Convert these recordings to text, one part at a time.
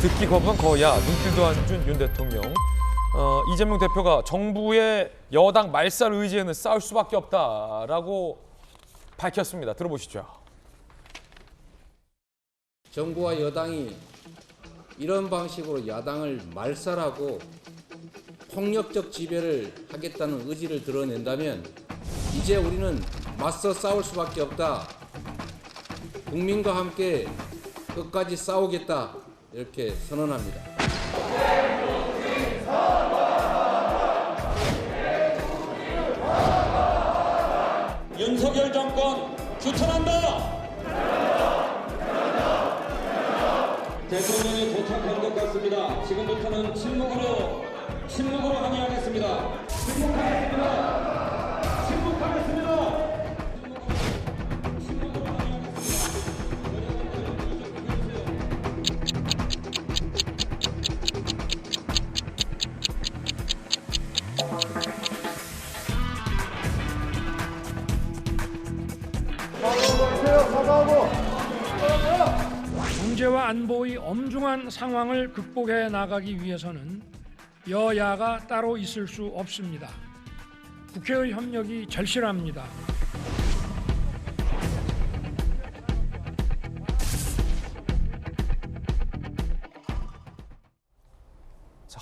듣기 겁은 거야, 눈길도 안 준 윤 대통령. 이재명 대표가 정부의 여당 말살 의지에는 싸울 수밖에 없다라고 밝혔습니다. 들어보시죠. 정부와 여당이 이런 방식으로 야당을 말살하고 폭력적 지배를 하겠다는 의지를 드러낸다면 이제 우리는 맞서 싸울 수밖에 없다. 국민과 함께 끝까지 싸우겠다. 이렇게 선언합니다. 윤석열 정권 규탄한다. 대통령이 도착한 것 같습니다. 지금부터는 침묵으로 항의하겠습니다. 침묵하겠습니다. 침묵하겠습니다. 경제와 안보의 엄중한 상황을 극복해 나가기 위해서는 여야가 따로 있을 수 없습니다. 국회의 협력이 절실합니다.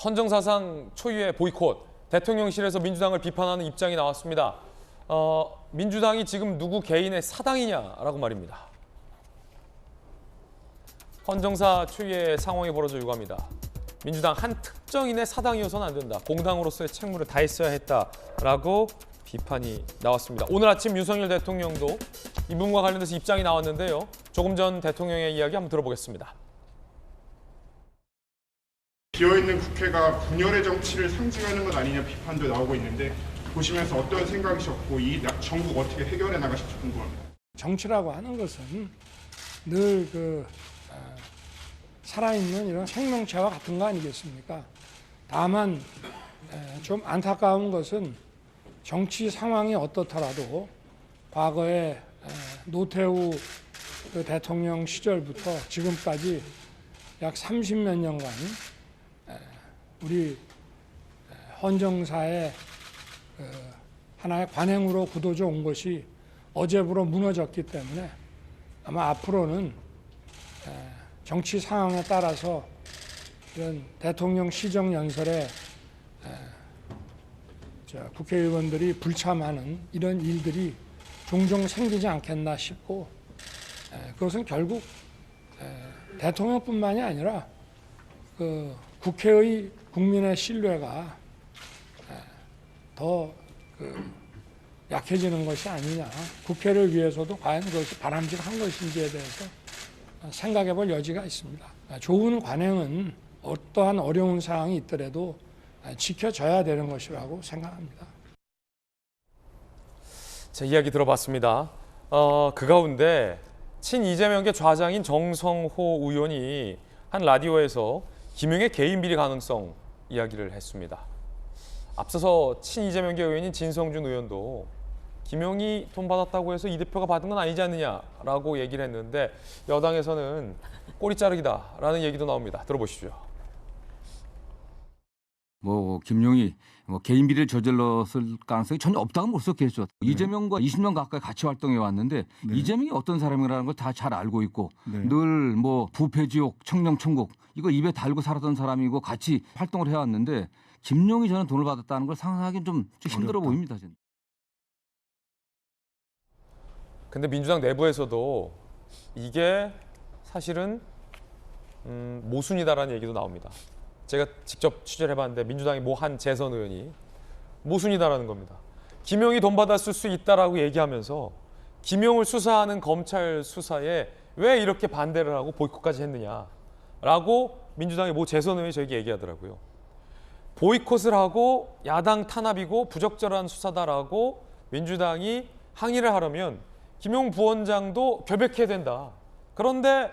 헌정사상 초유의 보이콧, 대통령실에서 민주당을 비판하는 입장이 나왔습니다. 민주당이 지금 누구 개인의 사당이냐라고 말입니다. 헌정사 초유의 상황이 벌어지고 합니다. 민주당 한 특정인의 사당이어서는 안 된다. 공당으로서의 책무를 다했어야 했다라고 비판이 나왔습니다. 오늘 아침 윤석열 대통령도 이 부분과 관련돼서 입장이 나왔는데요. 조금 전 대통령의 이야기 한번 들어보겠습니다. 비어있는 국회가 분열의 정치를 상징하는 것 아니냐 비판도 나오고 있는데 보시면서 어떤 생각이셨고 이 정부가 어떻게 해결해 나가실지 궁금합니다. 정치라고 하는 것은 늘 살아있는 이런 생명체와 같은 거 아니겠습니까? 다만 좀 안타까운 것은 정치 상황이 어떻더라도 과거에 노태우 대통령 시절부터 지금까지 약 30몇 년간 우리 헌정사의 하나의 관행으로 굳어져 온 것이 어제부로 무너졌기 때문에 아마 앞으로는 정치 상황에 따라서 이런 대통령 시정연설에 국회의원들이 불참하는 이런 일들이 종종 생기지 않겠나 싶고 그것은 결국 대통령뿐만이 아니라 국회의 국민의 신뢰가 더 약해지는 것이 아니냐. 국회를 위해서도 과연 그것이 바람직한 것인지에 대해서 생각해 볼 여지가 있습니다. 좋은 관행은 어떠한 어려운 상황이 있더라도 지켜져야 되는 것이라고 생각합니다. 자, 이야기 들어봤습니다. 그 가운데 친이재명계 좌장인 정성호 의원이 한 라디오에서 김용의 개인 비리 가능성 이야기를 했습니다. 앞서서 친이재명계 의원인 진성준 의원도 김용이 돈 받았다고 해서 이 대표가 받은 건 아니지 않느냐라고 얘기를 했는데 여당에서는 꼬리 자르기다라는 얘기도 나옵니다. 들어보시죠. 김용이 개인 비리를 저질렀을 가능성이 전혀 없다고 볼 수 없겠죠. 이재명과 20년 가까이 같이 활동해 왔는데 이재명이 어떤 사람이라는 걸 다 잘 알고 있고 늘 부패지옥, 청렴천국 이거 입에 달고 살았던 사람이고 같이 활동을 해왔는데 김용이 저는 돈을 받았다는 걸 상상하기는 좀 힘들어 보입니다. 저는. 근데 민주당 내부에서도 이게 사실은 모순이다라는 얘기도 나옵니다. 제가 직접 취재를 해봤는데 민주당의 모 한 재선 의원이 모순이다라는 겁니다. 김용이 돈 받았을 수 있다라고 얘기하면서 김용을 수사하는 검찰 수사에 왜 이렇게 반대를 하고 보이콧까지 했느냐라고 민주당의 모 재선 의원이 저에게 얘기하더라고요. 보이콧을 하고 야당 탄압이고 부적절한 수사다라고 민주당이 항의를 하려면 김용 부원장도 결백해야 된다. 그런데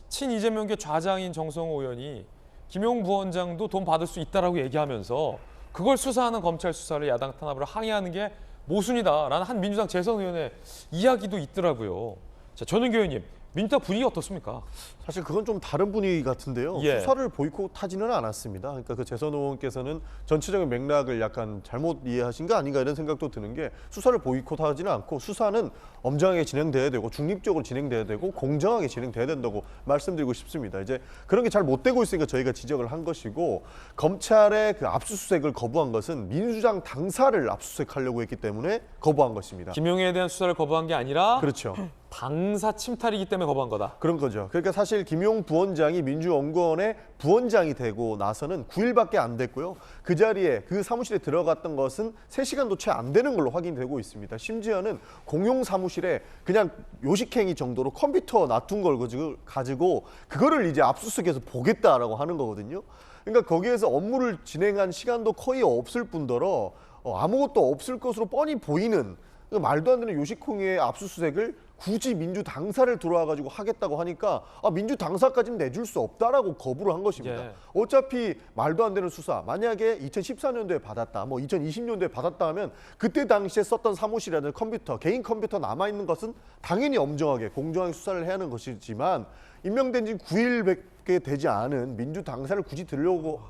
친이재명계 좌장인 정성호 의원이 김용 부원장도 돈 받을 수 있다라고 얘기하면서 그걸 수사하는 검찰 수사를 야당 탄압으로 항의하는 게 모순이다라는 한 민주당 재선 의원의 이야기도 있더라고요. 자, 전은교 의원님, 민주당 분위기 어떻습니까? 사실 그건 좀 다른 분위기 같은데요. 예. 수사를 보이콧하지는 않았습니다. 그러니까 그 재선 의원께서는 전체적인 맥락을 약간 잘못 이해하신 거 아닌가 이런 생각도 드는 게 수사를 보이콧하지는 않고 수사는 엄정하게 진행돼야 되고 중립적으로 진행돼야 되고 공정하게 진행돼야 된다고 말씀드리고 싶습니다. 이제 그런 게 잘 못 되고 있으니까 저희가 지적을 한 것이고 침탈의 그 압수수색을 거부한 것은 민주당 당사를 압수수색하려고 했기 때문에 거부한 것입니다. 김용희에 대한 수사를 거부한 게 아니라 그렇죠. 당사 침탈이기 때문에 거부한 거다. 그런 거죠. 그러니까 사실 김용 부원장이 민주연구원의 부원장이 되고 나서는 9일밖에 안 됐고요. 그 자리에 그 사무실에 들어갔던 것은 3시간도 채 안 되는 걸로 확인되고 있습니다. 심지어는 공용 사무실에 그냥 요식행위 정도로 컴퓨터 놔둔 걸 가지고 그거를 이제 압수수색해서 보겠다라고 하는 거거든요. 그러니까 거기에서 업무를 진행한 시간도 거의 없을 뿐더러 아무것도 없을 것으로 뻔히 보이는 말도 안 되는 요식행위의 압수수색을 굳이 민주 당사를 들어와가지고 하겠다고 하니까 민주 당사까지는 내줄 수 없다라고 거부를 한 것입니다. 예. 어차피 말도 안 되는 수사 만약에 2014년도에 받았다, 뭐 2020년도에 받았다 하면 그때 당시에 썼던 사무실이라든지 컴퓨터, 개인 컴퓨터 남아 있는 것은 당연히 엄정하게 공정하게 수사를 해야 하는 것이지만 임명된 지 9일밖에 되지 않은 민주 당사를 굳이 들려고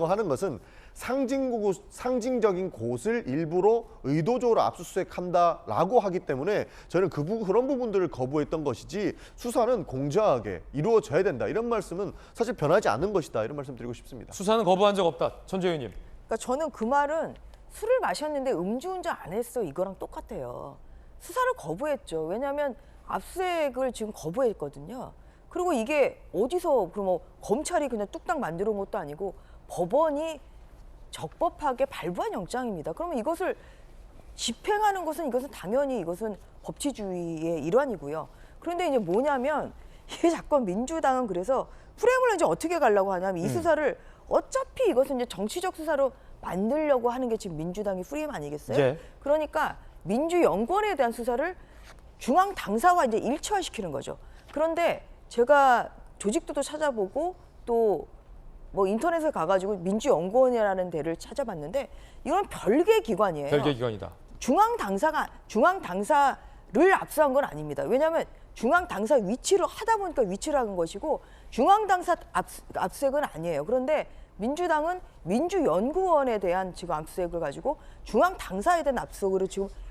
하는 것은 상징적인 곳을 일부러 의도적으로 압수수색한다라고 하기 때문에 저는 그런 부분들을 거부했던 것이지 수사는 공정하게 이루어져야 된다 이런 말씀은 사실 변하지 않는 것이다 이런 말씀 드리고 싶습니다. 수사는 거부한 적 없다. 전재 의원님. 그러니까 저는 그 말은 술을 마셨는데 음주운전 안 했어 이거랑 똑같아요. 수사를 거부했죠. 왜냐하면 압수수색을 지금 거부했거든요. 그리고 이게 어디서 그럼 검찰이 그냥 뚝딱 만들어 온 것도 아니고 법원이 적법하게 발부한 영장입니다. 그러면 이것을 집행하는 것은 당연히 이것은 법치주의의 일환이고요. 그런데 이제 뭐냐면 이게 자꾸 민주당은 그래서 프레임을 이제 어떻게 가려고 하냐면 이 수사를 어차피 이것은 이제 정치적 수사로 만들려고 하는 게 지금 민주당의 프레임 아니겠어요? 예. 그러니까 민주연구원에 대한 수사를 중앙 당사와 이제 일치화시키는 거죠. 그런데 제가 조직도도 찾아보고 또 뭐 인터넷에 가가지고 민주연구원이라는 데를 찾아봤는데 이건 별개의 기관이에요. 별개 기관이다. 중앙 당사를 압수한 건 아닙니다. 왜냐하면 중앙 당사 위치로 하다 보니까 위치를 한 것이고 중앙 당사 압수색은 아니에요. 그런데 민주당은 민주연구원에 대한 지금 압수색을 가지고 중앙 당사에 대한 압수색으로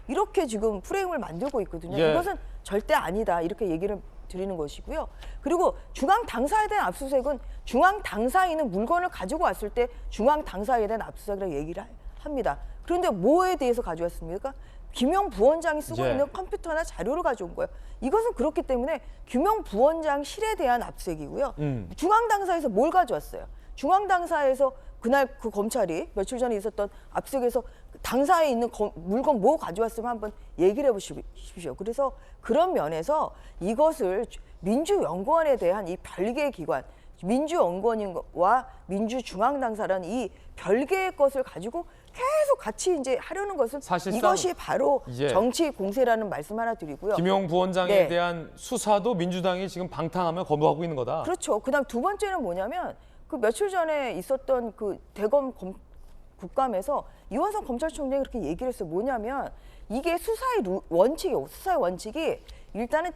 이렇게 지금 프레임을 만들고 있거든요. 예. 이것은 절대 아니다 이렇게 얘기를 드리는 것이고요. 그리고 중앙 당사에 대한 압수수색은 중앙 당사에 있는 물건을 가지고 왔을 때 중앙 당사에 대한 압수수색이라고 얘기를 합니다. 그런데 뭐에 대해서 가져왔습니까? 김용 부원장이 쓰고 예. 있는 컴퓨터나 자료를 가져온 거예요. 이것은 그렇기 때문에 김용 부원장실에 대한 압수수색이고요. 중앙 당사에서 뭘 가져왔어요? 중앙 당사에서 그날 그 검찰이 며칠 전에 있었던 압수수색에서 당사에 있는 물건 뭐 가져왔으면 한번 얘기를 해보십시오. 그래서 그런 면에서 이것을 민주연구원에 대한 이 별개의 기관, 민주연구원과 민주중앙당사라는 이 별개의 것을 가지고 계속 같이 이제 하려는 것은 사실상 이것이 바로 예. 정치 공세라는 말씀 하나 드리고요. 김용 부원장에 네. 대한 수사도 민주당이 지금 방탕하며 거부하고 있는 거다. 그렇죠. 그다음 두 번째는 뭐냐면 그 며칠 전에 있었던 그 대검 국감에서 이완성 검찰총장이 그렇게 얘기를 했어요. 뭐냐면 이게 수사의 원칙이에요. 수사의 원칙이 일단은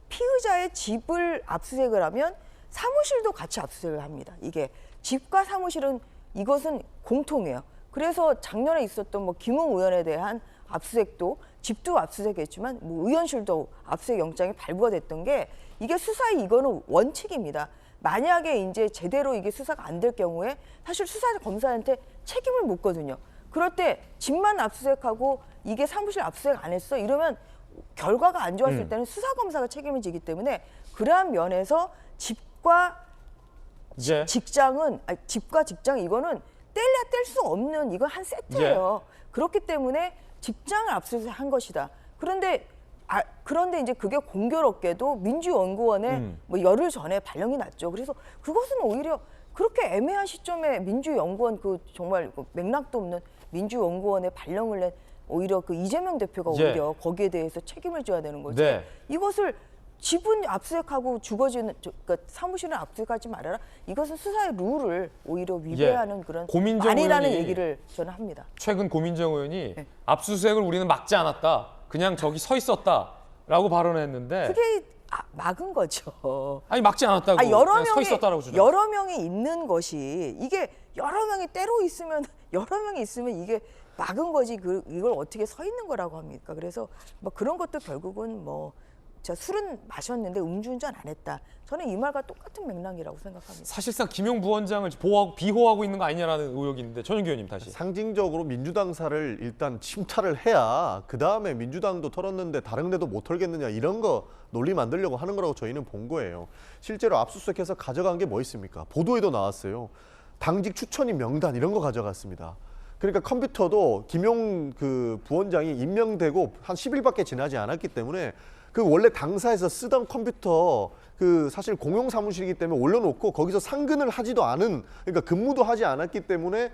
피의자의 집을 압수수색을 하면 사무실도 같이 압수수색을 합니다. 이게 집과 사무실은 이것은 공통이에요. 그래서 작년에 있었던 뭐 김웅 의원에 대한 압수수색도 집도 압수수색했지만 뭐 의원실도 압수수색 영장이 발부가 됐던 게 이게 수사의 이거는 원칙입니다. 만약에 이제 제대로 이게 수사가 안 될 경우에 사실 수사 검사한테 책임을 묻거든요. 그럴 때 집만 압수수색하고 이게 사무실 압수수색 안 했어 이러면 결과가 안 좋았을 때는 수사 검사가 책임을 지기 때문에 그러한 면에서 집과 예. 집과 직장 이거는 뗄래야 뗄 수 없는 이건 한 세트예요. 그렇기 때문에 직장을 압수수색한 것이다. 그런데 이제 그게 공교롭게도 민주연구원에 뭐 열흘 전에 발령이 났죠. 그래서 그것은 오히려 그렇게 애매한 시점에 민주연구원 정말 맥락도 없는 민주연구원에 발령을 낸 오히려 그 이재명 대표가 예. 오히려 거기에 대해서 책임을 져야 되는 거죠. 네. 이것을 집은 압수수색하고 그러니까 사무실은 압수수색하지 말아라. 이것은 수사의 룰을 오히려 위배하는 그런 고민정 아니라는 의원이 얘기를 저는 합니다. 최근 고민정 의원이 네. 압수수색을 우리는 막지 않았다. 그냥 저기 서 있었다라고 발언했는데 그게 막은 거죠. 아니 막지 않았다고. 여러 그냥 서 명이 있었다라고 주장. 여러 명이 있는 것이 이게 여러 명이 때로 있으면 여러 명이 있으면 이게 막은 거지 이걸 어떻게 서 있는 거라고 합니까? 그래서 뭐 그런 것도 결국은 뭐 제가 술은 마셨는데 음주운전 안 했다. 저는 이 말과 똑같은 맥락이라고 생각합니다. 사실상 김용 부원장을 비호하고 있는 거 아니냐라는 의혹이 있는데 전용기 의원님 다시. 상징적으로 민주당사를 일단 침탈을 해야 그 다음에 민주당도 털었는데 다른 데도 못 털겠느냐 이런 거 논리 만들려고 하는 거라고 저희는 본 거예요. 실제로 압수수색해서 가져간 게 뭐 있습니까? 보도에도 나왔어요. 당직 추천인 명단 이런 거 가져갔습니다. 그러니까 컴퓨터도 김용 그 부원장이 임명되고 한 10일밖에 지나지 않았기 때문에 그 원래 당사에서 쓰던 컴퓨터 그 사실 공용 사무실이기 때문에 올려놓고 거기서 상근을 하지도 않은 그러니까 근무도 하지 않았기 때문에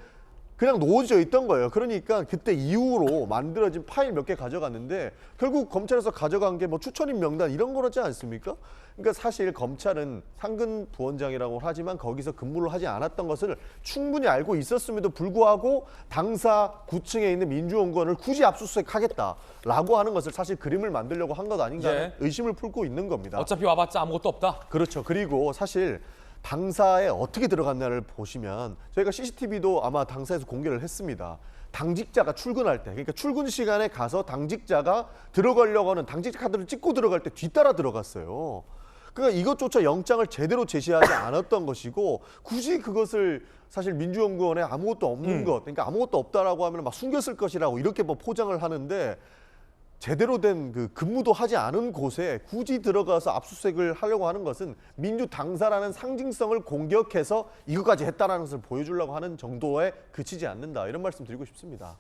그냥 놓여져 있던 거예요. 그러니까 그때 이후로 만들어진 파일 몇 개 가져갔는데 결국 검찰에서 가져간 게 뭐 추천인 명단 이런 거라지 않습니까? 그러니까 사실 검찰은 상근 부원장이라고 하지만 거기서 근무를 하지 않았던 것을 충분히 알고 있었음에도 불구하고 당사 9층에 있는 민주연구원을 굳이 압수수색하겠다라고 하는 것을 사실 그림을 만들려고 한 것 아닌가 하는 의심을 풀고 있는 겁니다. 어차피 와봤자 아무것도 없다. 그렇죠. 그리고 사실 당사에 어떻게 들어갔냐를 보시면 저희가 CCTV도 아마 당사에서 공개를 했습니다. 당직자가 출근할 때, 그러니까 출근 시간에 가서 당직자가 들어가려고 하는 당직 카드를 찍고 들어갈 때 뒤따라 들어갔어요. 그러니까 이것조차 영장을 제대로 제시하지 않았던 것이고 굳이 그것을 사실 민주연구원에 아무것도 없는 것, 그러니까 아무것도 없다라고 하면 막 숨겼을 것이라고 이렇게 뭐 포장을 하는데 제대로 된 그 근무도 하지 않은 곳에 굳이 들어가서 압수수색을 하려고 하는 것은 민주당사라는 상징성을 공격해서 이것까지 했다는 것을 보여주려고 하는 정도에 그치지 않는다. 이런 말씀 드리고 싶습니다.